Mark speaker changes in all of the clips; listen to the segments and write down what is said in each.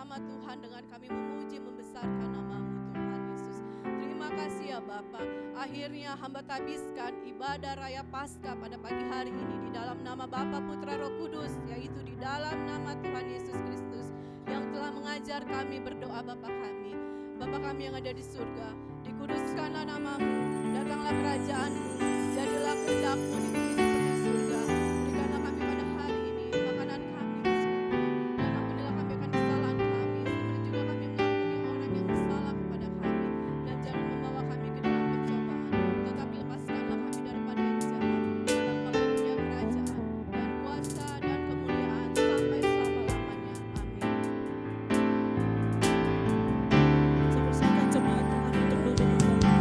Speaker 1: bersama Tuhan dengan kami memuji membesarkan nama-Mu Tuhan Yesus. Terima kasih ya Bapa. Akhirnya hamba tabiskan ibadah raya Paskah pada pagi hari ini di dalam nama Bapa, Putra, Roh Kudus, yaitu di dalam nama Tuhan Yesus Kristus yang telah mengajar kami berdoa. Bapa kami, Bapa kami yang ada di surga, dikuduskanlah nama-Mu, datanglah kerajaan-Mu, jadilah kehendak-Mu di bumi seperti di surga. Berikanlah kami pada hari ini makanan kami kesukaan, dan ampunilah kami akan kesalahan kami, seperti juga kami mengampuni orang yang bersalah kepada kami. Dan jangan membawa kami ke dalam pencobaan, tetapi lepaskanlah kami daripada yang jahat. Karena Engkau yang punya kerajaan dan kuasa dan kemuliaan sampai selama-lamanya. Amin.
Speaker 2: Saya persilakan jemaat Tuhan untuk duduk kembali.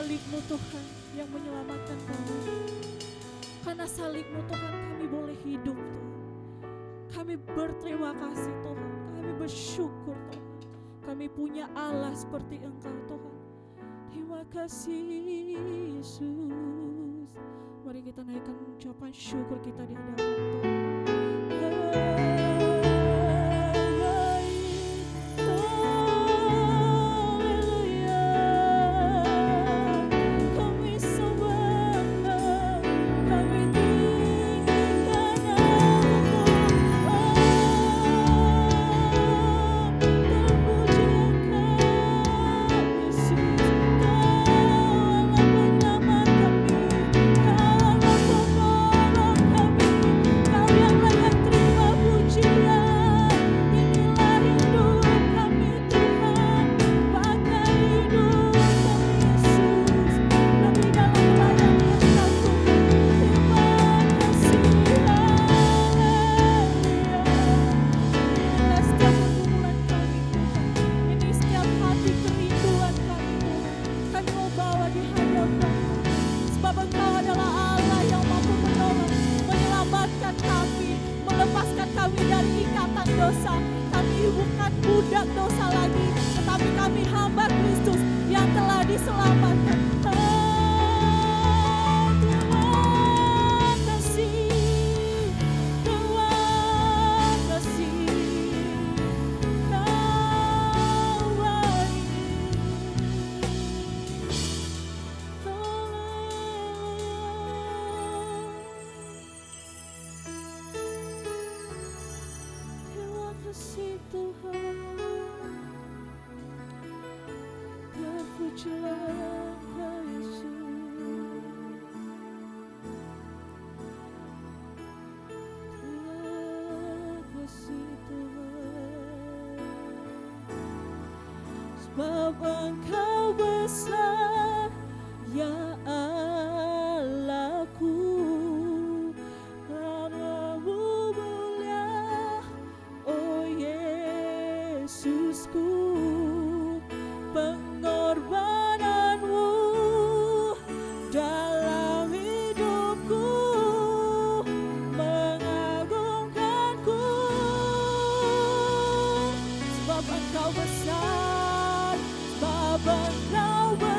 Speaker 2: salib-Mu Tuhan yang menyelamatkan kami. Karena salib-Mu Tuhan kami boleh hidup Tuhan. Kami berterima kasih Tuhan. Kami bersyukur Tuhan. Kami punya Allah seperti Engkau Tuhan. Terima kasih Yesus. Mari kita naikkan ucapan syukur kita di hadapan Tuhan. Dosa, kami bukan budak dosa lagi, tetapi kami hamba Kristus yang telah diselamatkan. Terima kasih, terima kasih, Kau baik. Kasih Tuhan, terpujilah Kau Yesus. Terima kasih Tuhan, sebab Engkau besar ya Allahku. Yesusku, pengorbananmu dalam hidupku mengagumkanku, sebab Engkau besar, sebab Engkau besar.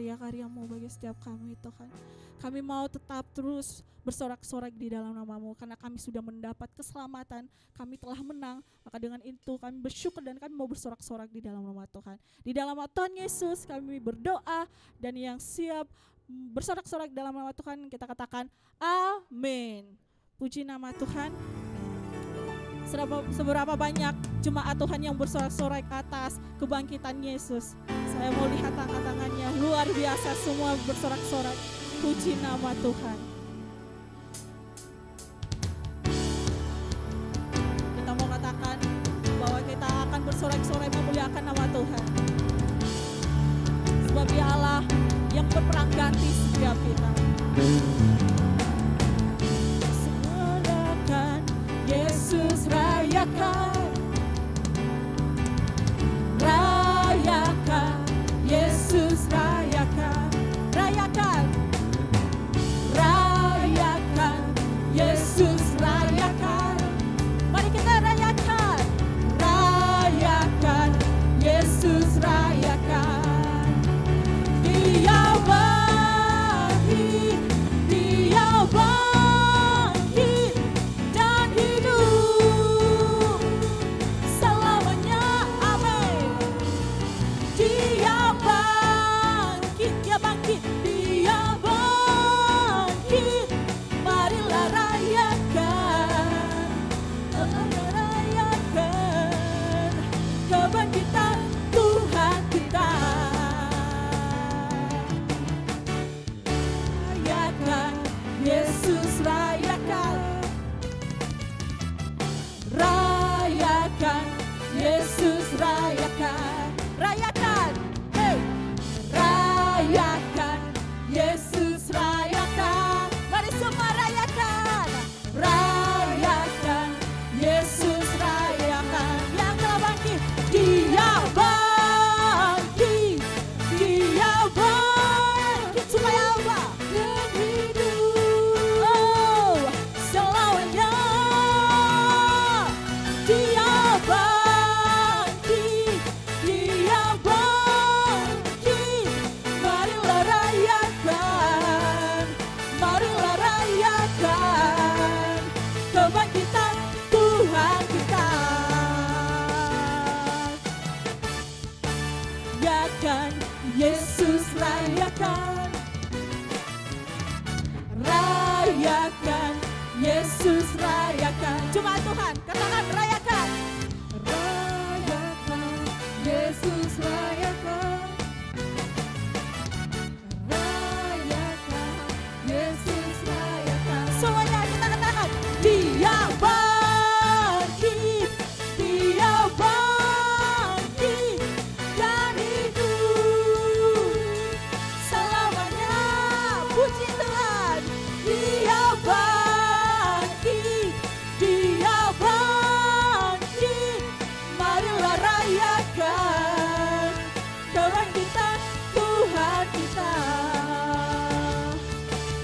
Speaker 2: karya-karya-Mu bagi setiap kami Tuhan. Kami mau tetap terus bersorak-sorak di dalam nama-Mu karena kami sudah mendapat keselamatan, kami telah menang, maka dengan itu kami bersyukur dan kami mau bersorak-sorak di dalam nama Tuhan. Di dalam nama Tuhan Yesus kami berdoa, dan yang siap bersorak-sorak dalam nama Tuhan kita katakan amin. Puji nama Tuhan. Seberapa banyak jemaat Tuhan yang bersorak-sorak atas kebangkitan Yesus. Saya mau lihat tangan-tangannya, luar biasa semua bersorak-sorak. Puji nama Tuhan. Kita mau katakan bahwa kita akan bersorak-sorai memuliakan nama Tuhan. Sebab Dia Allah yang berperang ganti setiap kita. Serahkan Yesus, rayakan, rayakan Yesus, rayakan, rayakan, rayakan Yesus, rayakan. Mari kita rayakan, rayakan Yesus, rayakan. Dia bangkit, Dia bangkit dan hidup selamanya, amin. Dia bangkit, Dia bangkit, Dia bangkit. Marilah rayakan, rayakan kebangkitan Tuhan kita. Rayakan Yesus, rayakan, rayakan Yesus, rayakan, rayakan, hey, rayakan Yesus, rayakan. Mari semua rayakan, rayakan Yesus, rayakan. Yang telah bangkit, Dia bangkit, Dia bangkit supaya apa? Dan hidup, oh, selamanya. Dia bangkit, Dia bangkit. Marilah rayakan, marilah rayakan kebangkitan Tuhan kita. Rayakan Yesus, rayakan, rayakan Yesus, rayakan. Jemaat Tuhan, katakan rayakan, rayakan Yesus, rayakan, rayakan Yesus, rayakan. Semuanya kita katakan, Dia bangkit, Dia bangkit dan hidup selamanya. Puji Tuhan. Dia bangkit, Dia bangkit. Marilah rayakan kebangkitan Tuhan kita.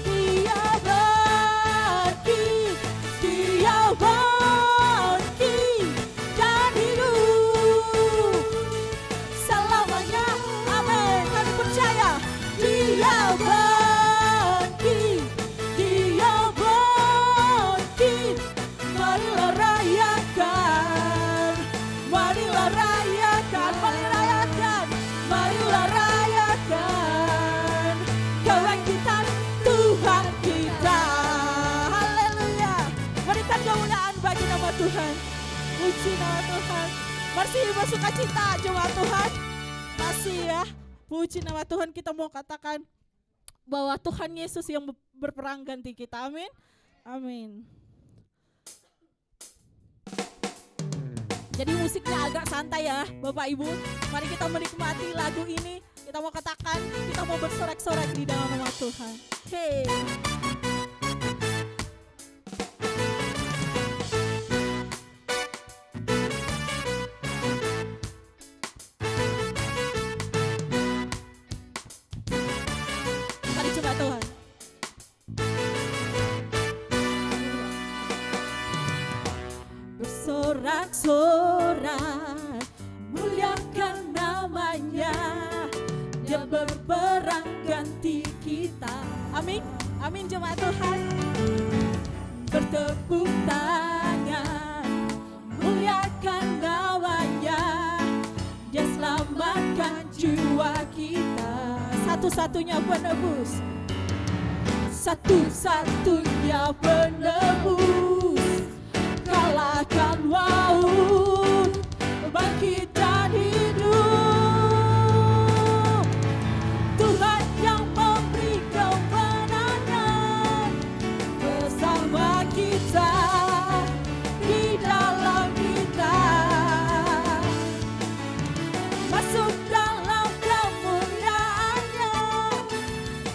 Speaker 2: Dia bangkit, Dia bangkit dan hidup selamanya, amin. Kami percaya Dia bangkit, Dia bangkit. Marilah rayakan, marilah rayakan, marilah rayakan, marilah rayakan kebangkitan Tuhan kita. Haleluya. Berikan kemuliaan bagi nama Tuhan. Puji nama Tuhan. Masih bersuka cita jemaat Tuhan. Masih ya. Puji nama Tuhan, kita mau katakan bahwa Tuhan Yesus yang berperang ganti kita. Amin. Amin. Jadi musiknya agak santai ya Bapak Ibu. Mari kita menikmati lagu ini. Kita mau katakan, kita mau bersorak-sorak di dalam nama Tuhan. Hey. Mari coba Tuhan. Bersorak-sorak, muliakan namanya. Dia berperang Amin jemaat Tuhan. Bertepuk tangan, muliakan namanya. Dia selamatkan jiwa kita. Satu-satunya penebus, satu-satunya penebus. Kalahkan maut, bangkit dan hidup. Tuhan yang memberi kemenangan bersama kita, di dalam kita. Masuk dalam kemuliaan-Nya,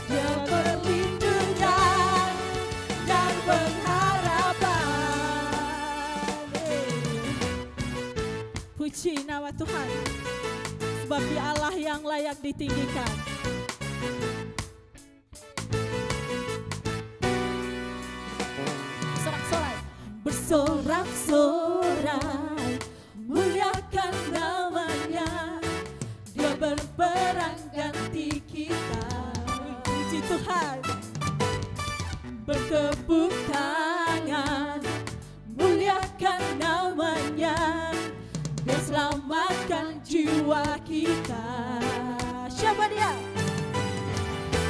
Speaker 2: Dia perlindungan dan pengharapan. Puji nama Tuhan, sebab Dia Allah yang layak ditinggikan. Sorak-sorai, bersorak-sorai, muliakan namanya. Dia berperang ganti kita. Puji Tuhan. Bertepuk tangan, muliakan namanya. Dia selamatkan jiwa kita. Siapa dia?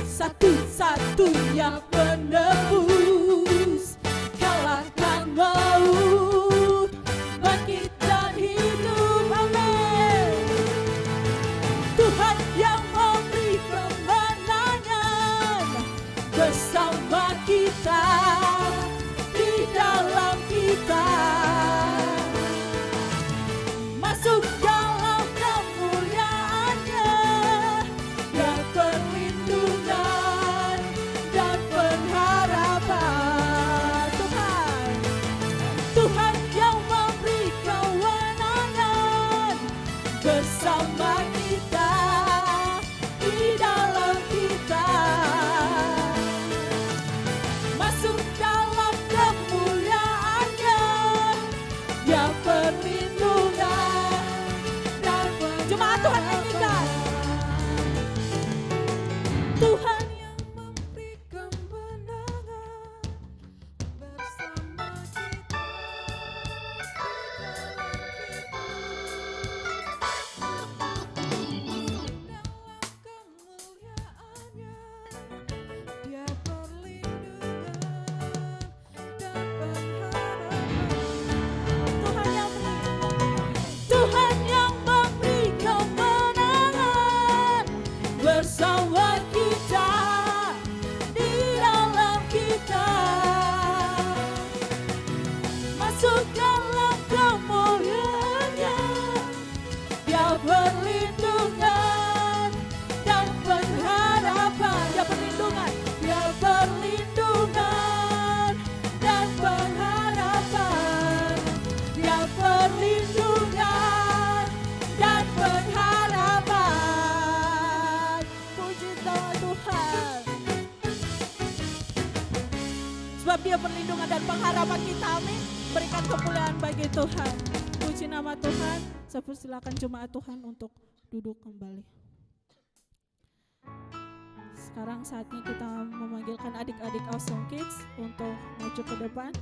Speaker 2: Satu-satunya penebus. Kalahkan maut, bangkit dan hidup. Amin. Tuhan yang memberi kemenangan bersama kita, di dalam kita. Masuk dalam kemuliaan-Nya, Dia perlindungan dan pengharapan. Tuhan yang memberi kewenangan bersama kita, di dalam kita. Masuk dalam kemuliaan-Nya, Dia perlindungan dan pengharapan. Jemaat Tuhan nyanyikan. Tuhan yang memberi kemenangan bersama kita, dalam kemuliaan-Nya, Dia perlindungan dan pengharapan. Tuhan yang memberi kemenangan bersama kita, di dalam kita. Masuk dalam kemuliaan-Nya, Dia perlindungan dan pengharapan. Dia perlindungan, Dia perlindungan dan pengharapan. Dia perlindungan dan pengharapan. Puji nama Tuhan. Sebab Dia perlindungan dan pengharapan kita. Amin. Berikan kemuliaan bagi Tuhan. Puji nama Tuhan. Saya persilakan jemaat Tuhan untuk duduk kembali. Sekarang saatnya kita memanggilkan adik-adik Awesome Kids untuk maju ke depan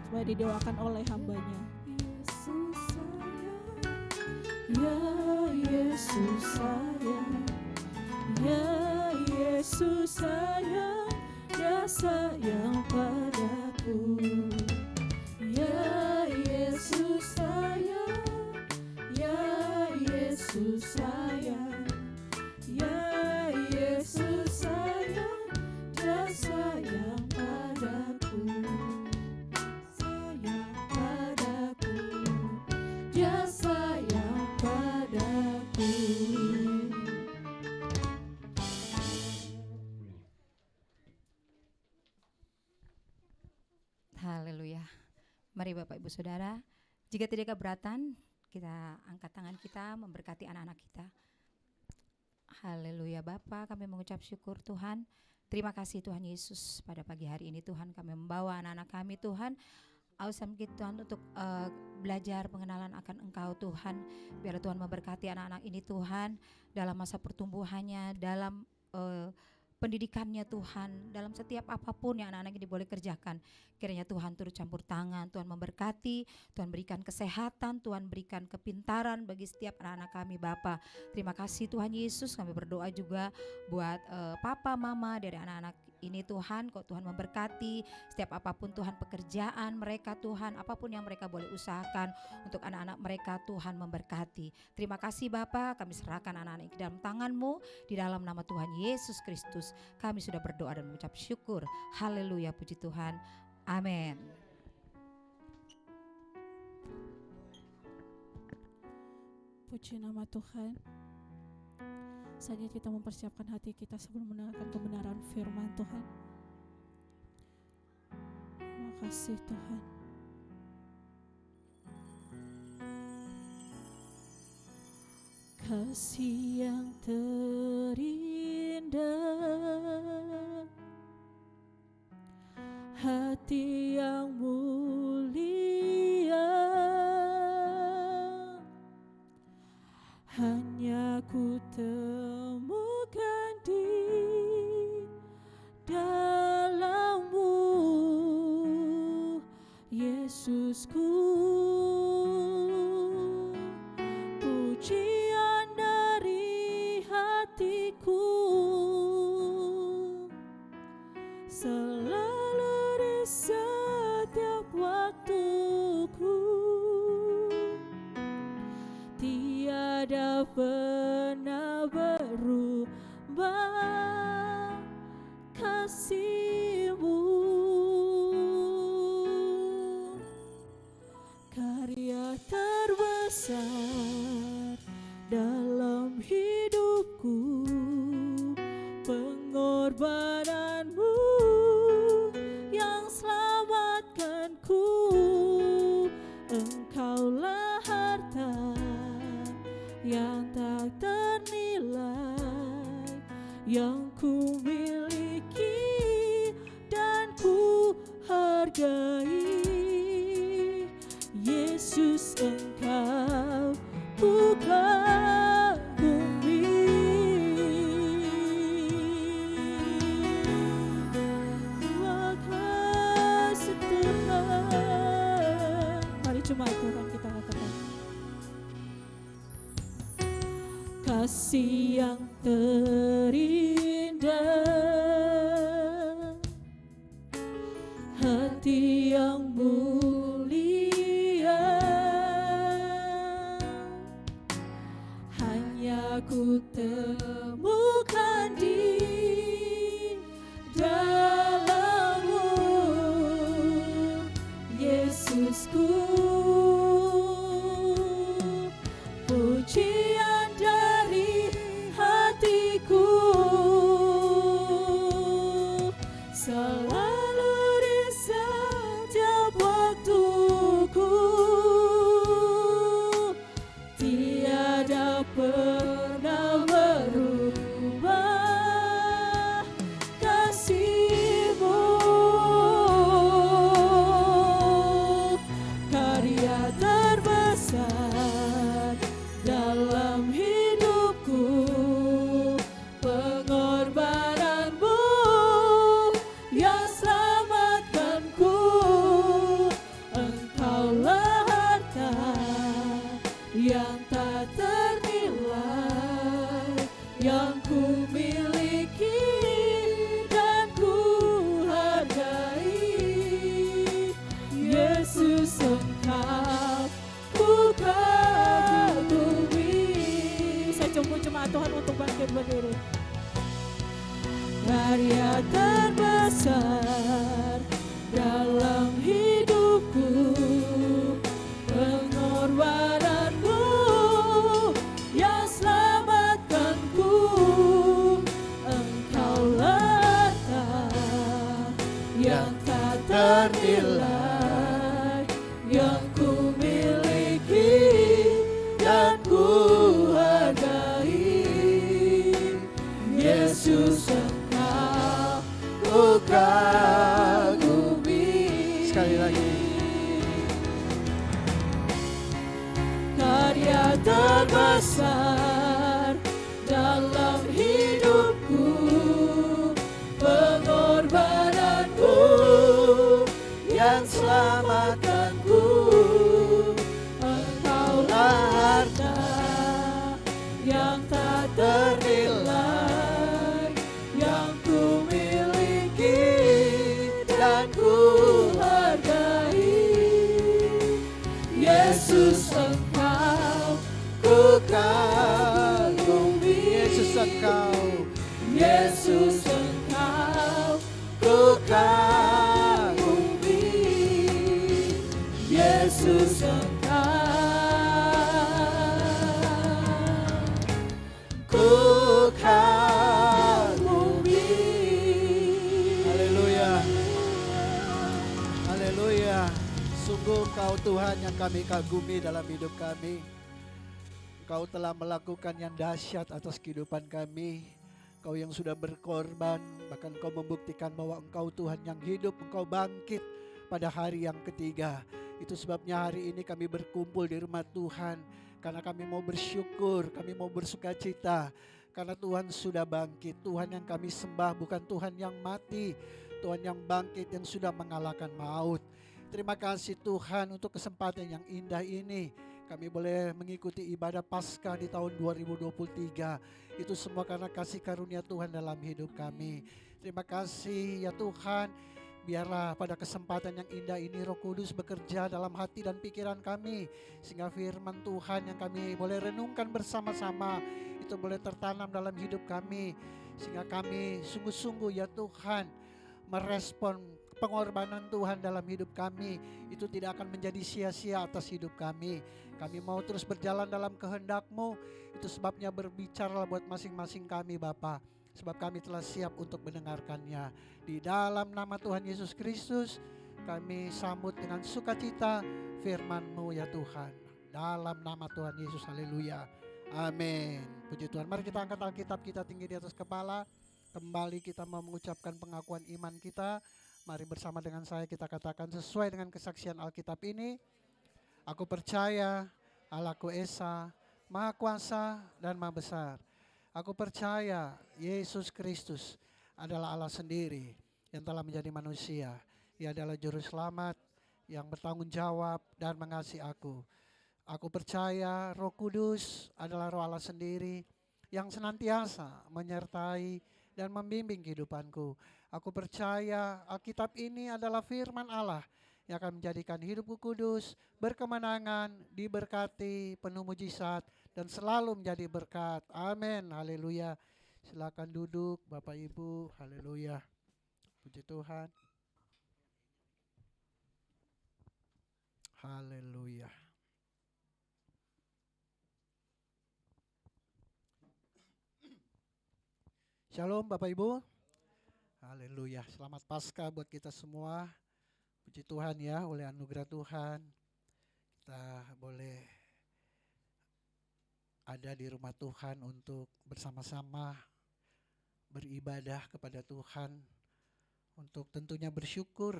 Speaker 2: supaya didoakan oleh hambanya. Yesus sayang, ya Yesus sayang, ya Yesus sayang, ya sayang padaku. Ya Yesus sayang, ya Yesus sayang, ya Yesus sayang, dia sayang padaku, sayang padaku, dia sayang padaku.
Speaker 3: Haleluya. Mari Bapak Ibu Saudara, jika tidak keberatan, kita angkat tangan kita memberkati anak-anak kita. Haleluya Bapa, kami mengucap syukur Tuhan. Terima kasih Tuhan Yesus, pada pagi hari ini Tuhan kami membawa anak-anak kami Tuhan, Awesome Kids Tuhan, untuk belajar pengenalan akan Engkau Tuhan. Biar Tuhan memberkati anak-anak ini Tuhan dalam masa pertumbuhannya, dalam pendidikannya Tuhan, dalam setiap apapun yang anak-anak ini boleh kerjakan. Kiranya Tuhan turut campur tangan, Tuhan memberkati, Tuhan berikan kesehatan, Tuhan berikan kepintaran bagi setiap anak-anak kami Bapa. Terima kasih Tuhan Yesus, kami berdoa juga buat papa, mama dari anak-anak ini Tuhan, kok Tuhan memberkati setiap apapun Tuhan pekerjaan mereka Tuhan, apapun yang mereka boleh usahakan untuk anak-anak mereka Tuhan memberkati. Terima kasih Bapa, kami serahkan anak-anak ini dalam tangan-Mu, di dalam nama Tuhan Yesus Kristus kami sudah berdoa dan mengucap syukur. Haleluya, puji Tuhan. Amin.
Speaker 2: Puji nama Tuhan. Saatnya kita mempersiapkan hati kita sebelum mendengarkan kebenaran firman Tuhan. Terima kasih Tuhan. Kasih yang terindah, hati yang mulia, hanya ku temukan di dalam-Mu, Yesusku. Pujian dari hatiku selalu di setiap waktuku, tiada pernah berubah kasih-Mu. Karya terbesar dalam hidupku, pengorbanan-Mu yang selamatkanku. Engkaulah harta yang tak ternilai, yang ku miliki dan ku hargai. Yesus, Engkau ku kagumi. Terima kasih Tuhan. Mari cuma Tuhan kita katakan. Kasih yang terindah, hati yang mulia, hanya ku temukan di dalam-Mu, Yesusku. Pujian dari hatiku selalu di setiap waktuku, tiada pernah berubah kasih-Mu. Karya terbesar dalam hidupku, pengorbanan-Mu yang selamatkanku. Engkaulah harta yang tak ternilai, yang ku miliki dan ku hargai. Yesus, Engkau ku kagumi. Saya jemput jemaat Tuhan untuk bangkit berdiri. Karya terbesar dalam hidupku, pengorbanan-Mu yang selamatkanku. Engkaulah harta yang tak ternilai, yang ku miliki dan ku hargai. Yesus, Engkau ku kagumi.
Speaker 4: Sekali lagi.
Speaker 2: Karya terbesar dalam hidupku, ku hargai. Yesus Engkau ku kagumi.
Speaker 4: Yesus Engkau,
Speaker 2: Yesus Engkau ku kagumi. Yesus Engkau ku kagumi.
Speaker 4: haleluya, haleluya. Sungguh Engkau Tuhan yang kami kagumi dalam hidup kami. Engkau telah melakukan yang dahsyat atas kehidupan kami. Engkau yang sudah berkorban, bahkan Engkau membuktikan bahwa Engkau Tuhan yang hidup, Engkau bangkit pada hari yang ketiga. Itu sebabnya hari ini kami berkumpul di rumah Tuhan, karena kami mau bersyukur, kami mau bersukacita, karena Tuhan sudah bangkit. Tuhan yang kami sembah bukan Tuhan yang mati, Tuhan yang bangkit, yang sudah mengalahkan maut. Terima kasih Tuhan untuk kesempatan yang indah ini. Kami boleh mengikuti ibadah Paskah di tahun 2023. Itu semua karena kasih karunia Tuhan dalam hidup kami. Terima kasih ya Tuhan. Biarlah pada kesempatan yang indah ini Roh Kudus bekerja dalam hati dan pikiran kami, sehingga firman Tuhan yang kami boleh renungkan bersama-sama itu boleh tertanam dalam hidup kami, sehingga kami sungguh-sungguh ya Tuhan merespon pengorbanan Tuhan dalam hidup kami. Itu tidak akan menjadi sia-sia atas hidup kami. Kami mau terus berjalan dalam kehendak-Mu. Itu sebabnya berbicara buat masing-masing kami Bapa, sebab kami telah siap untuk mendengarkannya. Di dalam nama Tuhan Yesus Kristus kami sambut dengan sukacita firman-Mu ya Tuhan. Dalam nama Tuhan Yesus, haleluya, amin. Puji Tuhan. Mari kita angkat Alkitab kita tinggi di atas kepala. Kembali kita mau mengucapkan pengakuan iman kita. Mari bersama dengan saya kita katakan sesuai dengan kesaksian Alkitab ini. Aku percaya Allahku Esa, Maha Kuasa dan Maha Besar. Aku percaya Yesus Kristus adalah Allah sendiri yang telah menjadi manusia. Ia adalah Juru Selamat yang bertanggung jawab dan mengasihi aku. Aku percaya Roh Kudus adalah Roh Allah sendiri yang senantiasa menyertai dan membimbing kehidupanku. Aku percaya Alkitab ini adalah firman Allah yang akan menjadikan hidupku kudus, berkemenangan, diberkati, penuh mujizat, dan selalu menjadi berkat. Amin, haleluya. Silakan duduk Bapak Ibu, haleluya. Puji Tuhan. Haleluya. Shalom Bapak Ibu. Haleluya. Selamat Paskah buat kita semua. Puji Tuhan ya, oleh anugerah Tuhan kita boleh ada di rumah Tuhan untuk bersama-sama beribadah kepada Tuhan, untuk tentunya bersyukur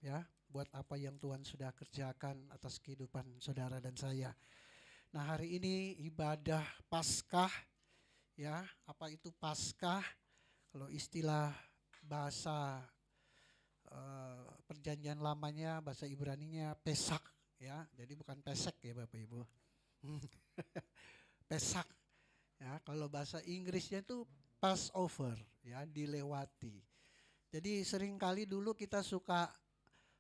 Speaker 4: ya buat apa yang Tuhan sudah kerjakan atas kehidupan saudara dan saya. Nah, hari ini ibadah Paskah ya. Apa itu Paskah? Kalau istilah bahasa perjanjian lamanya, bahasa Ibraninya Pesak ya. Jadi bukan pesek ya Bapak Ibu. Pesak ya. Kalau bahasa Inggrisnya itu Passover ya, dilewati. Jadi seringkali dulu kita suka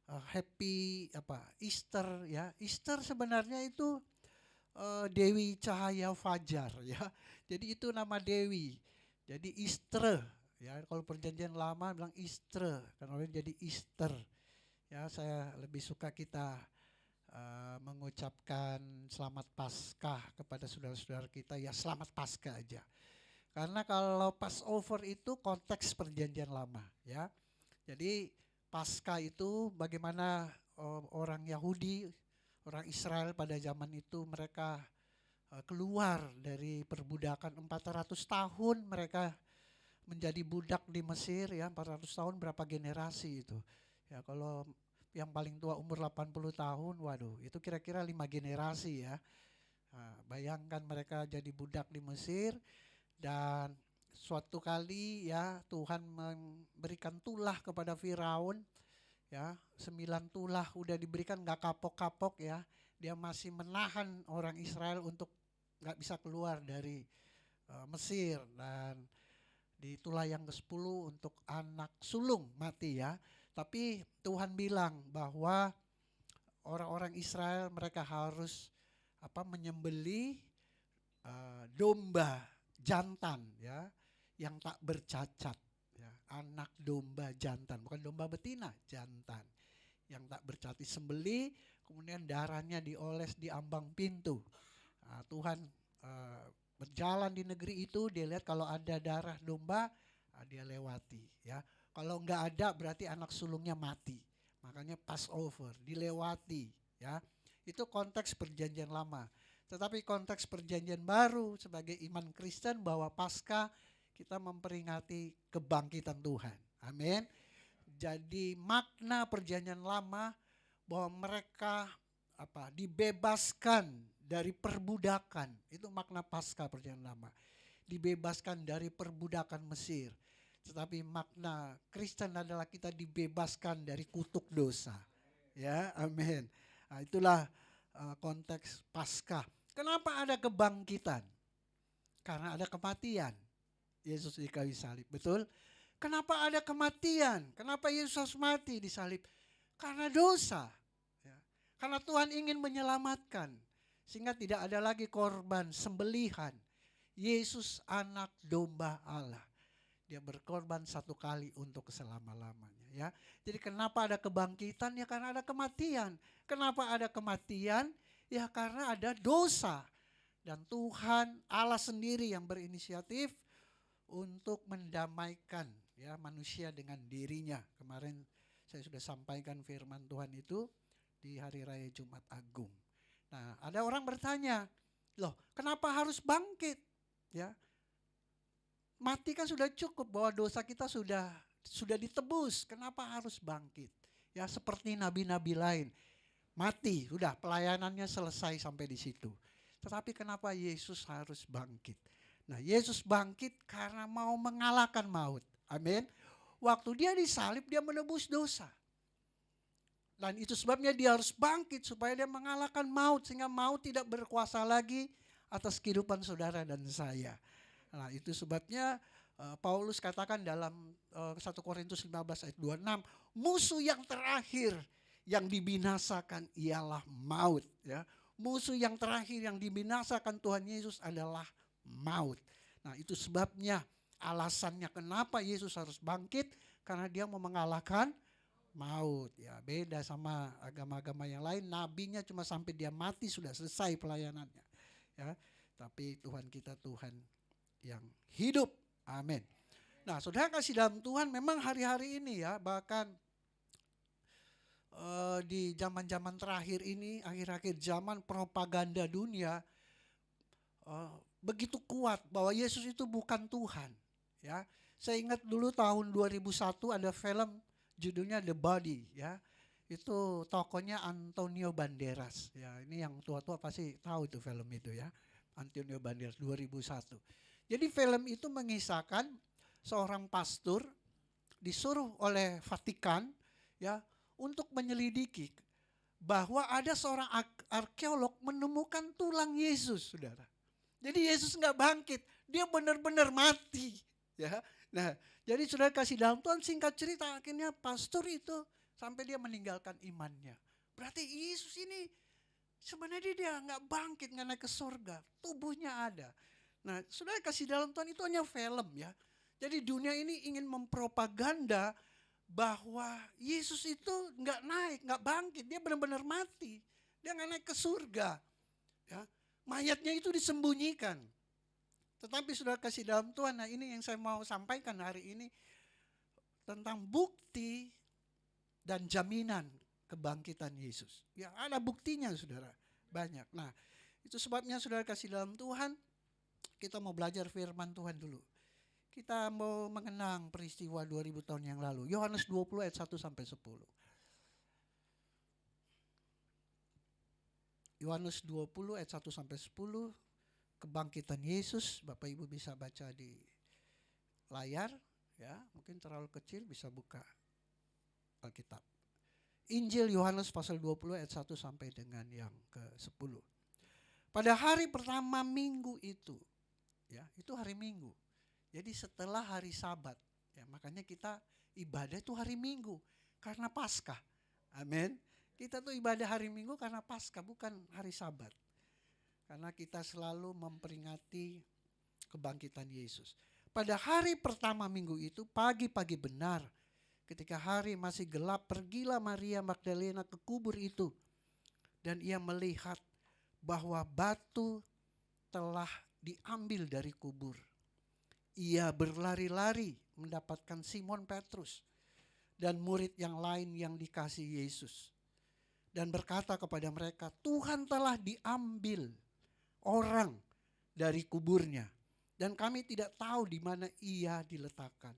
Speaker 4: happy Easter ya. Easter sebenarnya itu Dewi Cahaya Fajar ya. Jadi itu nama Dewi. Jadi Easter ya, kalau perjanjian lama bilang Easter, kan orang jadi Easter. Ya, saya lebih suka kita mengucapkan selamat Paskah kepada saudara-saudara kita ya, selamat Paskah aja. Karena kalau Passover itu konteks perjanjian lama ya. Jadi Paskah itu bagaimana orang Yahudi, orang Israel pada zaman itu mereka keluar dari perbudakan 400 tahun mereka menjadi budak di Mesir ya, 400 tahun berapa generasi itu. Ya kalau yang paling tua umur 80 tahun, waduh itu kira-kira 5 generasi ya. Nah, bayangkan mereka jadi budak di Mesir dan suatu kali ya Tuhan memberikan tulah kepada Firaun ya, 9 tulah udah diberikan gak kapok-kapok ya. Dia masih menahan orang Israel untuk gak bisa keluar dari Mesir, dan di tulah yang ke-10 untuk anak sulung mati ya. Tapi Tuhan bilang bahwa orang-orang Israel mereka harus menyembelih domba jantan ya yang tak bercacat ya, anak domba jantan, bukan domba betina, jantan yang tak bercacat, disembelih, kemudian darahnya dioles di ambang pintu. Tuhan berjalan di negeri itu, dia lihat kalau ada darah domba, dia lewati ya. Kalau enggak ada berarti anak sulungnya mati. Makanya Passover dilewati ya. Itu konteks perjanjian lama. Tetapi konteks perjanjian baru sebagai iman Kristen bahwa Paskah kita memperingati kebangkitan Tuhan. Amin. Jadi makna perjanjian lama bahwa mereka dibebaskan dari perbudakan. Itu makna Paskah perjanjian lama. Dibebaskan dari perbudakan Mesir. Tetapi makna Kristen adalah kita dibebaskan dari kutuk dosa. Ya, amin. Nah, itulah konteks Paskah. Kenapa ada kebangkitan? Karena ada kematian. Yesus di kayu salib, betul? Kenapa ada kematian? Kenapa Yesus harus mati di salib? Karena dosa. Ya. Karena Tuhan ingin menyelamatkan. Sehingga tidak ada lagi korban sembelihan. Yesus anak domba Allah. Dia berkorban satu kali untuk selama-lamanya. Ya. Jadi kenapa ada kebangkitan? Ya karena ada kematian. Kenapa ada kematian? Ya karena ada dosa. Dan Tuhan Allah sendiri yang berinisiatif untuk mendamaikan ya manusia dengan dirinya. Kemarin saya sudah sampaikan firman Tuhan itu di hari raya Jumat Agung. Nah, ada orang bertanya, loh kenapa harus bangkit? Ya, mati kan sudah cukup, bahwa dosa kita sudah ditebus. Kenapa harus bangkit? Ya seperti nabi-nabi lain, mati sudah pelayanannya selesai sampai di situ. Tetapi kenapa Yesus harus bangkit? Nah, Yesus bangkit karena mau mengalahkan maut. Amin. Waktu dia disalib, dia menebus dosa. Dan itu sebabnya dia harus bangkit supaya dia mengalahkan maut, sehingga maut tidak berkuasa lagi atas kehidupan saudara dan saya. Nah, itu sebabnya Paulus katakan dalam 1 Korintus 15 ayat 26, musuh yang terakhir yang dibinasakan ialah maut. Ya. Musuh yang terakhir yang dibinasakan Tuhan Yesus adalah maut. Nah, itu sebabnya alasannya kenapa Yesus harus bangkit, karena dia mau mengalahkan maut. Ya, beda sama agama-agama yang lain, nabinya cuma sampai dia mati sudah selesai pelayanannya. Ya, tapi Tuhan kita Tuhan yang hidup. Amin. Nah, saudara kasih dalam Tuhan, memang hari-hari ini ya, bahkan di zaman-zaman terakhir ini, akhir-akhir zaman, propaganda dunia begitu kuat bahwa Yesus itu bukan Tuhan. Ya, saya ingat dulu tahun 2001 ada film judulnya The Body. Ya, itu tokohnya Antonio Banderas. Ya, ini yang tua-tua pasti tahu itu film itu ya, Antonio Banderas 2001. Jadi film itu mengisahkan seorang pastor disuruh oleh Vatikan ya untuk menyelidiki bahwa ada seorang arkeolog menemukan tulang Yesus, saudara. Jadi Yesus nggak bangkit, dia benar-benar mati. Ya, nah, jadi saudara kasih dalam Tuhan, singkat cerita akhirnya pastor itu sampai dia meninggalkan imannya. Berarti Yesus ini sebenarnya dia nggak bangkit, nggak naik ke surga, tubuhnya ada. Nah, saudara kasih dalam Tuhan, itu hanya film ya. Jadi dunia ini ingin mempropaganda bahwa Yesus itu nggak naik, nggak bangkit, dia benar-benar mati, dia nggak naik ke surga. Ya. Mayatnya itu disembunyikan. Tetapi sudah kasih dalam Tuhan, nah ini yang saya mau sampaikan hari ini tentang bukti dan jaminan kebangkitan Yesus. Ya ada buktinya saudara, banyak. Nah itu sebabnya saudara kasih dalam Tuhan, kita mau belajar firman Tuhan dulu. Kita mau mengenang peristiwa 2000 tahun yang lalu. Yohanes 20 ayat 1 sampai 10. Yohanes 20 ayat 1 sampai 10, kebangkitan Yesus. Bapak Ibu bisa baca di layar ya, mungkin terlalu kecil bisa buka Alkitab. Injil Yohanes pasal 20 ayat 1 sampai dengan yang ke-10. Pada hari pertama minggu itu, ya, itu hari Minggu. Jadi setelah hari Sabat, ya, makanya kita ibadah itu hari Minggu. karena Paskah. Amin. Kita tuh ibadah hari Minggu karena Paskah, bukan hari Sabat. Karena kita selalu memperingati kebangkitan Yesus. Pada hari pertama minggu itu, pagi-pagi benar, ketika hari masih gelap, pergilah Maria Magdalena ke kubur itu. Dan ia melihat bahwa batu telah diambil dari kubur. Ia berlari-lari mendapatkan Simon Petrus dan murid yang lain yang dikasihi Yesus. Dan berkata kepada mereka, Tuhan telah diambil orang dari kuburnya. Dan kami tidak tahu di mana ia diletakkan.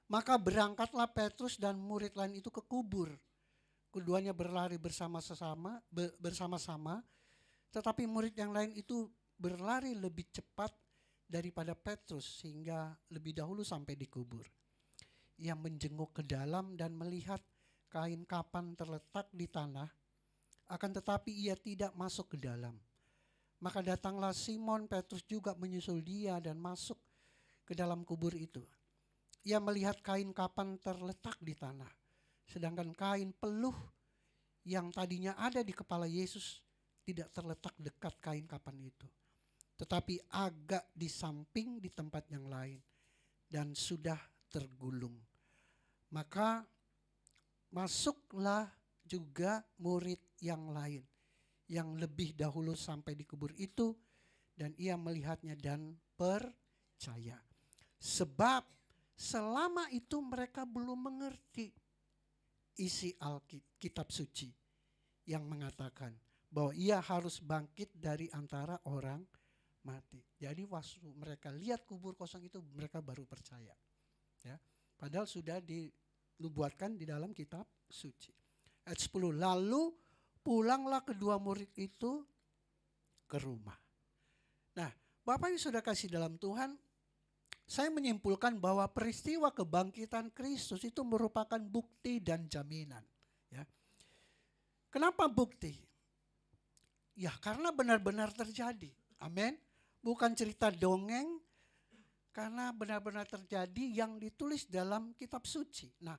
Speaker 4: Maka berangkatlah Petrus dan murid lain itu ke kubur. Keduanya berlari bersama-sama, tetapi murid yang lain itu berlari lebih cepat daripada Petrus sehingga lebih dahulu sampai di kubur. Ia menjenguk ke dalam dan melihat kain kapan terletak di tanah, akan tetapi ia tidak masuk ke dalam. Maka datanglah Simon Petrus juga menyusul dia dan masuk ke dalam kubur itu. Ia melihat kain kapan terletak di tanah, sedangkan kain peluh yang tadinya ada di kepala Yesus tidak terletak dekat kain kapan itu, tetapi agak di samping di tempat yang lain dan sudah tergulung. Maka masuklah juga murid yang lain yang lebih dahulu sampai di kubur itu, dan ia melihatnya dan percaya. Sebab selama itu mereka belum mengerti isi Alkitab suci yang mengatakan bahwa ia harus bangkit dari antara orang mati. Jadi waktu mereka lihat kubur kosong itu, mereka baru percaya. Ya, padahal sudah dinubuatkan di dalam kitab suci. Ayat 10, lalu pulanglah kedua murid itu ke rumah. Nah, Bapak yang sudah kasih dalam Tuhan, saya menyimpulkan bahwa peristiwa kebangkitan Kristus itu merupakan bukti dan jaminan. Ya. Kenapa bukti? Ya, karena benar-benar terjadi. Amin. Bukan cerita dongeng, karena benar-benar terjadi yang ditulis dalam kitab suci. Nah,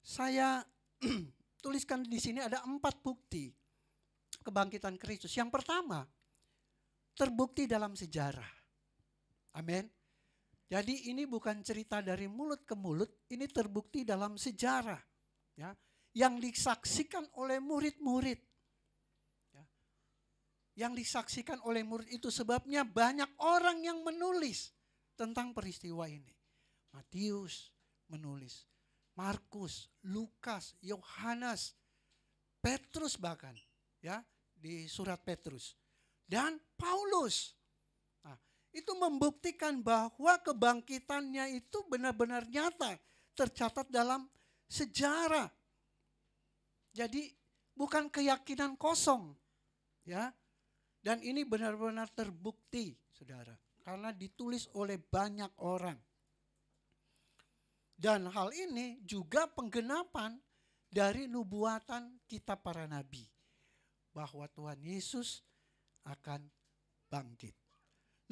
Speaker 4: saya tuliskan di sini ada 4 bukti kebangkitan Kristus. Yang pertama, terbukti dalam sejarah. Amin. Jadi ini bukan cerita dari mulut ke mulut, ini terbukti dalam sejarah. Ya, yang disaksikan oleh murid-murid. Ya, yang disaksikan oleh murid itu sebabnya banyak orang yang menulis tentang peristiwa ini. Matius menulis, Markus, Lukas, Yohanes, Petrus bahkan, ya, di surat Petrus, dan Paulus. Nah, itu membuktikan bahwa kebangkitannya itu benar-benar nyata, tercatat dalam sejarah. Jadi bukan keyakinan kosong, ya. Dan ini benar-benar terbukti, saudara, karena ditulis oleh banyak orang. Dan hal ini juga penggenapan dari nubuatan kitab para nabi, bahwa Tuhan Yesus akan bangkit.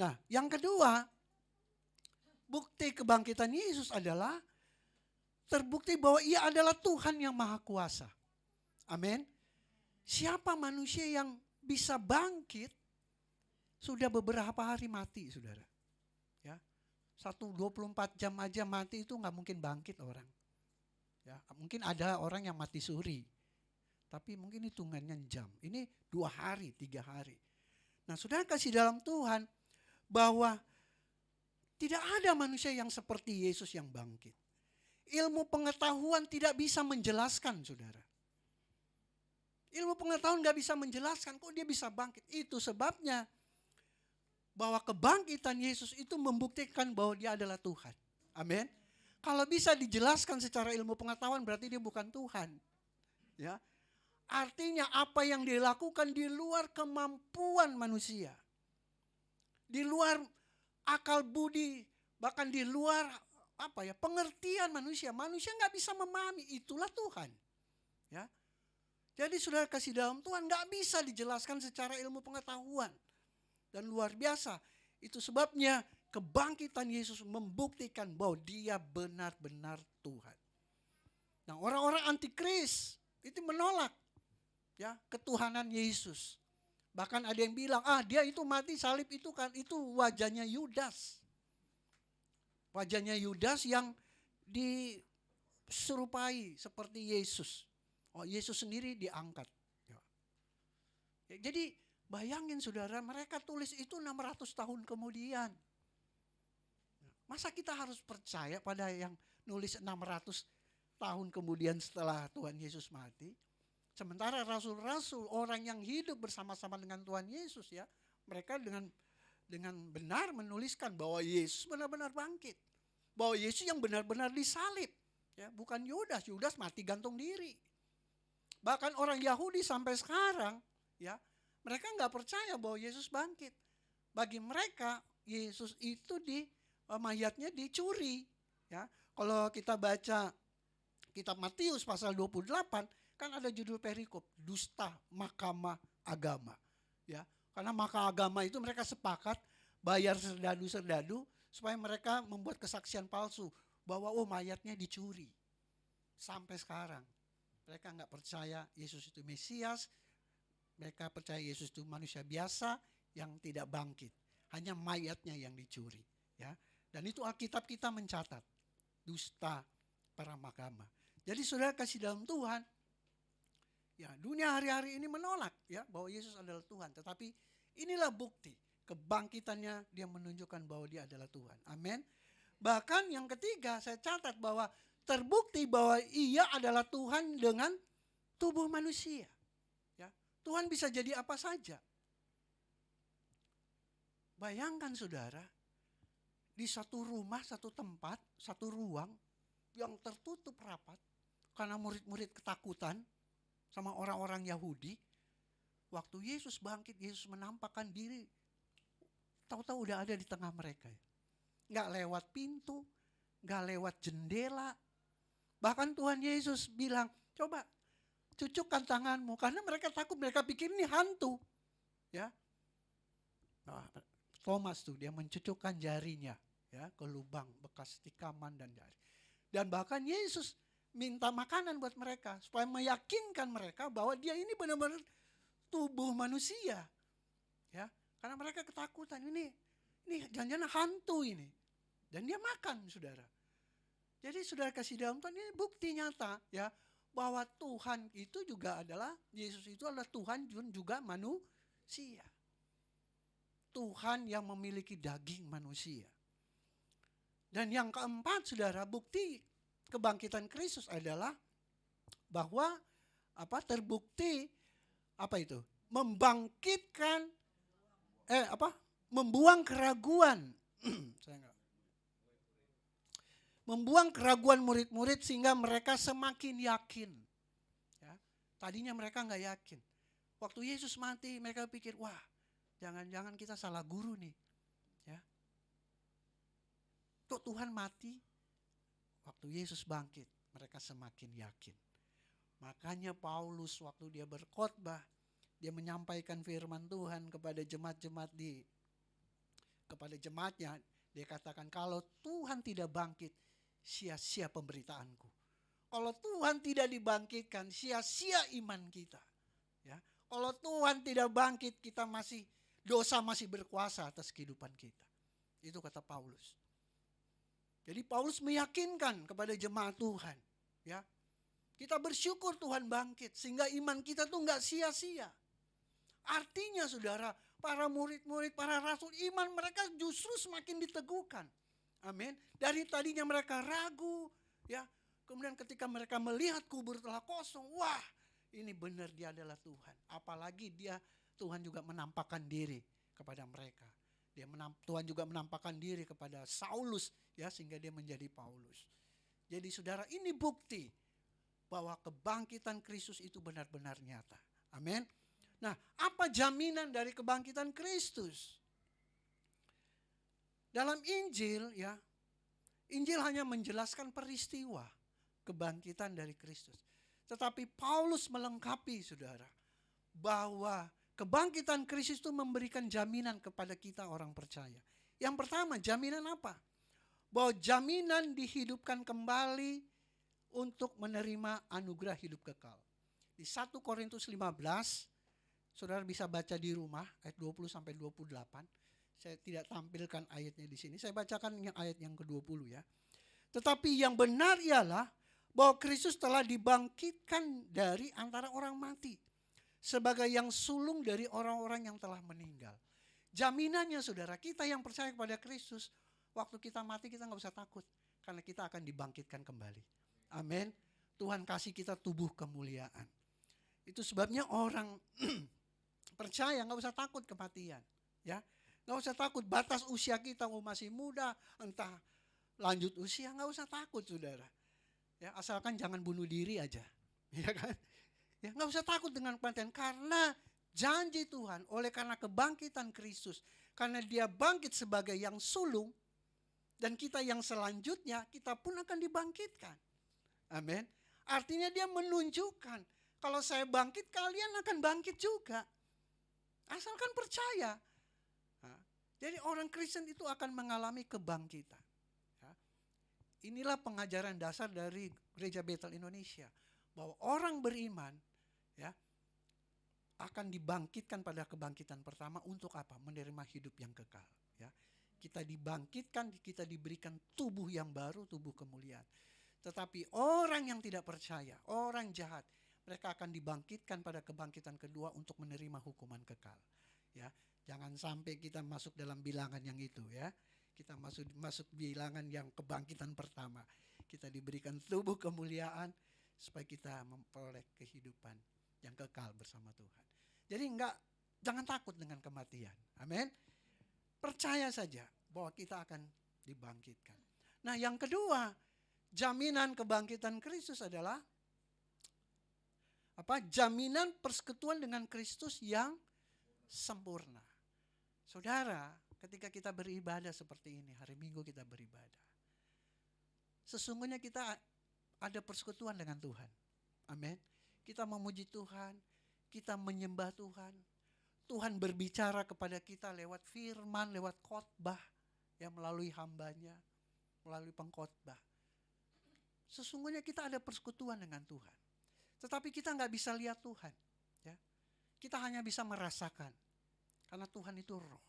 Speaker 4: Nah, yang kedua, bukti kebangkitan Yesus adalah terbukti bahwa ia adalah Tuhan yang Maha Kuasa. Amin. Siapa manusia yang bisa bangkit sudah beberapa hari mati, saudara. 24 jam aja mati itu nggak mungkin bangkit orang. Ya, mungkin ada orang yang mati suri, tapi mungkin hitungannya jam. Ini 2 hari, 3 hari. Nah, saudara kasih dalam Tuhan bahwa tidak ada manusia yang seperti Yesus yang bangkit. Ilmu pengetahuan tidak bisa menjelaskan, saudara. Ilmu pengetahuan nggak bisa menjelaskan kok dia bisa bangkit. Itu sebabnya bahwa kebangkitan Yesus itu membuktikan bahwa dia adalah Tuhan. Amin. Kalau bisa dijelaskan secara ilmu pengetahuan berarti dia bukan Tuhan. Ya. Artinya apa yang dia lakukan di luar kemampuan manusia. Di luar akal budi, bahkan di luar pengertian manusia. Manusia nggak bisa memahami, itulah Tuhan. Ya. Jadi saudara kasih dalam Tuhan nggak bisa dijelaskan secara ilmu pengetahuan. Dan luar biasa. Itu sebabnya kebangkitan Yesus membuktikan bahwa dia benar-benar Tuhan. Nah, orang-orang antikris itu menolak ya ketuhanan Yesus. Bahkan ada yang bilang, dia itu mati salib itu kan itu wajahnya Yudas. Wajahnya Yudas yang diserupai seperti Yesus. Yesus sendiri diangkat. Jadi bayangin saudara, mereka tulis itu 600 tahun kemudian. Masa kita harus percaya pada yang nulis 600 tahun kemudian setelah Tuhan Yesus mati? Sementara rasul-rasul, orang yang hidup bersama-sama dengan Tuhan Yesus ya, mereka dengan benar menuliskan bahwa Yesus benar-benar bangkit. Bahwa Yesus yang benar-benar disalib. Ya, bukan Yudas. Yudas mati gantung diri. Bahkan orang Yahudi sampai sekarang ya, mereka nggak percaya bahwa Yesus bangkit. Bagi mereka Yesus itu mayatnya dicuri. Ya, kalau kita baca kitab Matius pasal 28 kan ada judul perikop, dusta mahkamah agama. Ya, karena mahkamah agama itu mereka sepakat bayar serdadu-serdadu supaya mereka membuat kesaksian palsu bahwa mayatnya dicuri. Sampai sekarang mereka nggak percaya Yesus itu Mesias. Mereka percaya Yesus itu manusia biasa yang tidak bangkit. Hanya mayatnya yang dicuri. Ya. Dan itu Alkitab kita mencatat. Dusta para mahkamah. Jadi saudara kasih dalam Tuhan. Ya, dunia hari-hari ini menolak ya bahwa Yesus adalah Tuhan. Tetapi inilah bukti kebangkitannya, dia menunjukkan bahwa dia adalah Tuhan. Amin. Bahkan yang ketiga saya catat bahwa terbukti bahwa ia adalah Tuhan dengan tubuh manusia. Ya, Tuhan bisa jadi apa saja. Bayangkan saudara, di satu rumah, satu tempat, satu ruang yang tertutup rapat karena murid-murid ketakutan sama orang-orang Yahudi. Waktu Yesus bangkit, Yesus menampakkan diri. Tahu-tahu udah ada di tengah mereka. Gak lewat pintu, gak lewat jendela. Bahkan Tuhan Yesus bilang, coba cucukkan tanganmu. Karena mereka takut, mereka pikir ini hantu. Ya, nah, Thomas tuh dia mencucukkan jarinya ya ke lubang bekas tikaman dan jari. Dan bahkan Yesus minta makanan buat mereka supaya meyakinkan mereka bahwa dia ini benar-benar tubuh manusia. Ya, karena mereka ketakutan, ini jangan-jangan hantu ini. Dan dia makan, saudara. Jadi saudara kasih dalam Tuhan, ini bukti nyata ya bahwa Tuhan itu juga adalah, Yesus itu adalah Tuhan juga manusia. Tuhan yang memiliki daging manusia. Dan yang keempat saudara, bukti kebangkitan Kristus adalah bahwa terbukti membangkitkan membuang keraguan. Membuang keraguan murid-murid sehingga mereka semakin yakin. Ya, tadinya mereka nggak yakin. Waktu Yesus mati mereka pikir, wah jangan-jangan kita salah guru nih. Ya, kok Tuhan mati? Waktu Yesus bangkit, mereka semakin yakin. Makanya Paulus waktu dia berkhotbah, dia menyampaikan firman Tuhan kepada jemaat-jemaat kepada jemaatnya, dia katakan kalau Tuhan tidak bangkit, sia-sia pemberitaanku. Kalau Tuhan tidak dibangkitkan, sia-sia iman kita. Ya, kalau Tuhan tidak bangkit, dosa masih berkuasa atas kehidupan kita. Itu kata Paulus. Jadi Paulus meyakinkan kepada jemaat Tuhan, ya. Kita bersyukur Tuhan bangkit sehingga iman kita tuh nggak sia-sia. Artinya saudara, para murid-murid, para rasul, iman mereka justru semakin diteguhkan. Amin. Dari tadinya mereka ragu, ya. Kemudian ketika mereka melihat kubur telah kosong, wah, ini benar dia adalah Tuhan. Apalagi Tuhan juga menampakkan diri kepada mereka. Tuhan juga menampakkan diri kepada Saulus ya sehingga dia menjadi Paulus. Jadi saudara, ini bukti bahwa kebangkitan Kristus itu benar-benar nyata. Amin. Nah, apa jaminan dari kebangkitan Kristus? Dalam Injil ya, Injil hanya menjelaskan peristiwa kebangkitan dari Kristus. Tetapi Paulus melengkapi saudara bahwa kebangkitan Kristus itu memberikan jaminan kepada kita orang percaya. Yang pertama, jaminan apa? Bahwa jaminan dihidupkan kembali
Speaker 5: untuk menerima anugerah hidup kekal. Di 1 Korintus 15, saudara bisa baca di rumah ayat 20 sampai 28. Saya tidak tampilkan ayatnya di sini. Saya bacakan yang ayat yang ke-20 ya. Tetapi yang benar ialah bahwa Kristus telah dibangkitkan dari antara orang mati sebagai yang sulung dari orang-orang yang telah meninggal. Jaminannya saudara, kita yang percaya kepada Kristus, waktu kita mati kita gak usah takut, karena kita akan dibangkitkan kembali. Amin. Tuhan kasih kita tubuh kemuliaan. Itu sebabnya orang percaya gak usah takut kematian. Ya, gak usah takut batas usia kita masih muda, entah lanjut usia, gak usah takut saudara. Ya, asalkan jangan bunuh diri aja, ya kan? Ya, nggak usah takut dengan kematian, karena janji Tuhan oleh karena kebangkitan Kristus, karena Dia bangkit sebagai yang sulung, dan kita yang selanjutnya kita pun akan dibangkitkan. Amin. Artinya Dia menunjukkan kalau saya bangkit, kalian akan bangkit juga, asalkan percaya. Nah, jadi orang Kristen itu akan mengalami kebangkitan. Inilah pengajaran dasar dari Gereja Bethel Indonesia, bahwa orang beriman ya akan dibangkitkan pada kebangkitan pertama untuk apa? Menerima hidup yang kekal. Ya, kita dibangkitkan, kita diberikan tubuh yang baru, tubuh kemuliaan. Tetapi orang yang tidak percaya, orang jahat, mereka akan dibangkitkan pada kebangkitan kedua untuk menerima hukuman kekal. Ya, jangan sampai kita masuk dalam bilangan yang itu ya. Kita masuk bilangan yang kebangkitan pertama. Kita diberikan tubuh kemuliaan supaya kita memperoleh kehidupan yang kekal bersama Tuhan. Jadi jangan takut dengan kematian. Amin. Percaya saja bahwa kita akan dibangkitkan. Nah, yang kedua, jaminan kebangkitan Kristus adalah apa? Jaminan persekutuan dengan Kristus yang sempurna. Saudara, ketika kita beribadah seperti ini, hari Minggu kita beribadah, sesungguhnya kita ada persekutuan dengan Tuhan. Amin. Kita memuji Tuhan, kita menyembah Tuhan. Tuhan berbicara kepada kita lewat firman, lewat khotbah, yang melalui hambanya, melalui pengkhotbah. Sesungguhnya kita ada persekutuan dengan Tuhan. Tetapi kita gak bisa lihat Tuhan. Ya. Kita hanya bisa merasakan, karena Tuhan itu roh.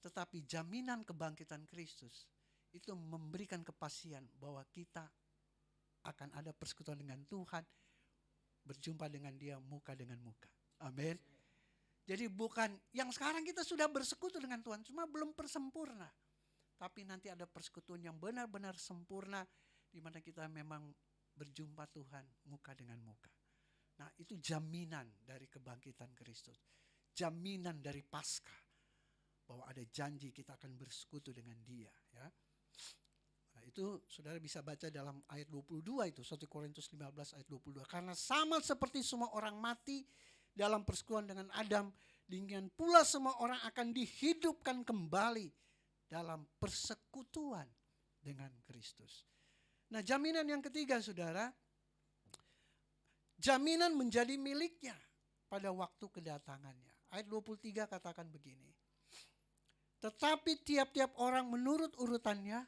Speaker 5: Tetapi jaminan kebangkitan Kristus itu memberikan kepastian bahwa kita akan ada persekutuan dengan Tuhan, berjumpa dengan Dia muka dengan muka. Amin. Jadi bukan yang sekarang kita sudah bersekutu dengan Tuhan, cuma belum persempurna. Tapi nanti ada persekutuan yang benar-benar sempurna, di mana kita memang berjumpa Tuhan muka dengan muka. Nah, itu jaminan dari kebangkitan Kristus, jaminan dari Paskah, bahwa ada janji kita akan bersekutu dengan Dia. Ya. Nah, itu saudara bisa baca dalam ayat 22 itu, 1 Korintus 15 ayat 22. Karena sama seperti semua orang mati dalam persekutuan dengan Adam, demikian pula semua orang akan dihidupkan kembali dalam persekutuan dengan Kristus. Nah, jaminan yang ketiga saudara, jaminan menjadi miliknya pada waktu kedatangannya. Ayat 23 katakan begini. Tetapi tiap-tiap orang menurut urutannya,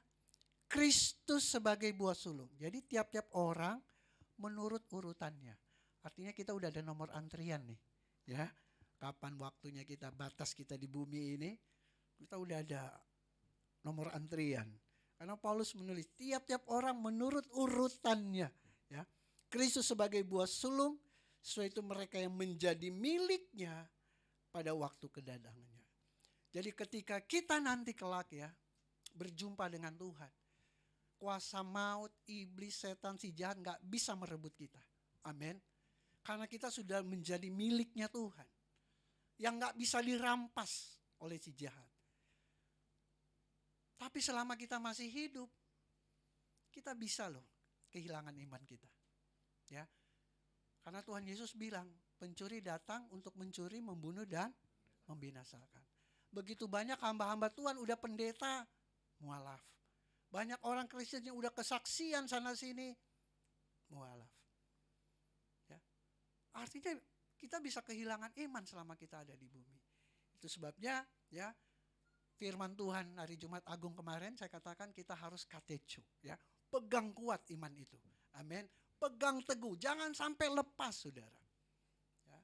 Speaker 5: Kristus sebagai buah sulung. Jadi tiap-tiap orang menurut urutannya. Artinya kita udah ada nomor antrian nih. Ya, kapan waktunya kita, batas kita di bumi ini, kita udah ada nomor antrian. Karena Paulus menulis tiap-tiap orang menurut urutannya. Ya, Kristus sebagai buah sulung, sesuai itu mereka yang menjadi miliknya pada waktu kedatangannya. Jadi ketika kita nanti kelak ya, berjumpa dengan Tuhan, kuasa maut, iblis, setan, si jahat gak bisa merebut kita. Amin. Karena kita sudah menjadi miliknya Tuhan, yang gak bisa dirampas oleh si jahat. Tapi selama kita masih hidup, kita bisa loh kehilangan iman kita. Ya, karena Tuhan Yesus bilang, pencuri datang untuk mencuri, membunuh, dan membinasakan. Begitu banyak hamba-hamba Tuhan, udah pendeta, mualaf. Banyak orang Kristen yang udah kesaksian sana sini, mualaf. Ya. Artinya kita bisa kehilangan iman selama kita ada di bumi. Itu sebabnya ya, firman Tuhan hari Jumat Agung kemarin saya katakan kita harus katecho, ya, pegang kuat iman itu. Amin. Pegang teguh, jangan sampai lepas, saudara. Ya.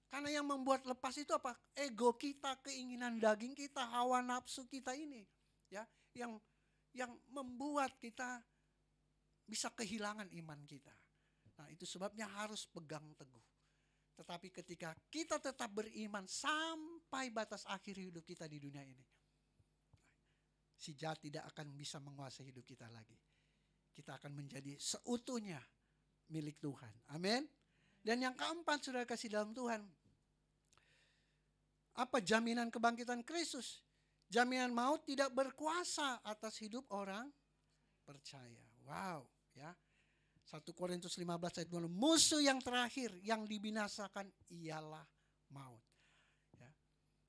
Speaker 5: Karena yang membuat lepas itu apa? Ego kita, keinginan daging kita, hawa nafsu kita ini, ya, yang membuat kita bisa kehilangan iman kita. Nah, itu sebabnya harus pegang teguh. Tetapi ketika kita tetap beriman sampai batas akhir hidup kita di dunia ini, si jahat tidak akan bisa menguasai hidup kita lagi. Kita akan menjadi seutuhnya milik Tuhan. Amin. Dan yang keempat, saudara kasih dalam Tuhan, apa jaminan kebangkitan Kristus? Jaminan maut tidak berkuasa atas hidup orang percaya. Wow, ya. 1 Korintus 15 ayat 2, musuh yang terakhir yang dibinasakan ialah maut. Ya.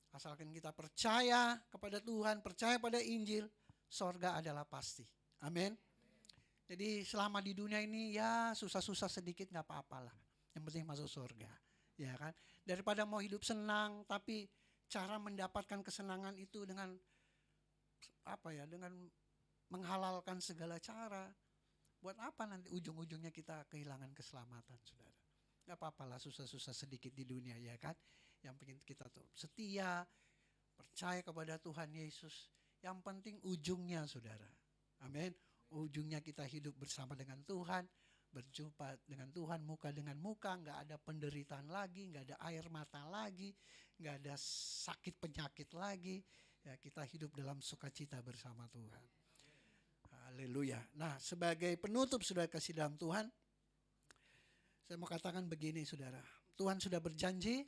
Speaker 5: Asalkan kita percaya kepada Tuhan, percaya pada Injil, sorga adalah pasti. Amin. Jadi selama di dunia ini ya susah-susah sedikit gak apa-apalah. Yang penting masuk sorga. Ya kan? Daripada mau hidup senang tapi cara mendapatkan kesenangan itu dengan dengan menghalalkan segala cara. Buat apa nanti ujung-ujungnya kita kehilangan keselamatan, saudara? Gak apa-apalah susah-susah sedikit di dunia, ya kan? Yang penting kita tuh setia, percaya kepada Tuhan Yesus. Yang penting ujungnya, saudara. Amin. Ujungnya kita hidup bersama dengan Tuhan, berjumpa dengan Tuhan muka dengan muka, gak ada penderitaan lagi, gak ada air mata lagi, gak ada sakit penyakit lagi. Ya, kita hidup dalam sukacita bersama Tuhan. Haleluya. Nah, sebagai penutup, saudara kasih dalam Tuhan, saya mau katakan begini, saudara. Tuhan sudah berjanji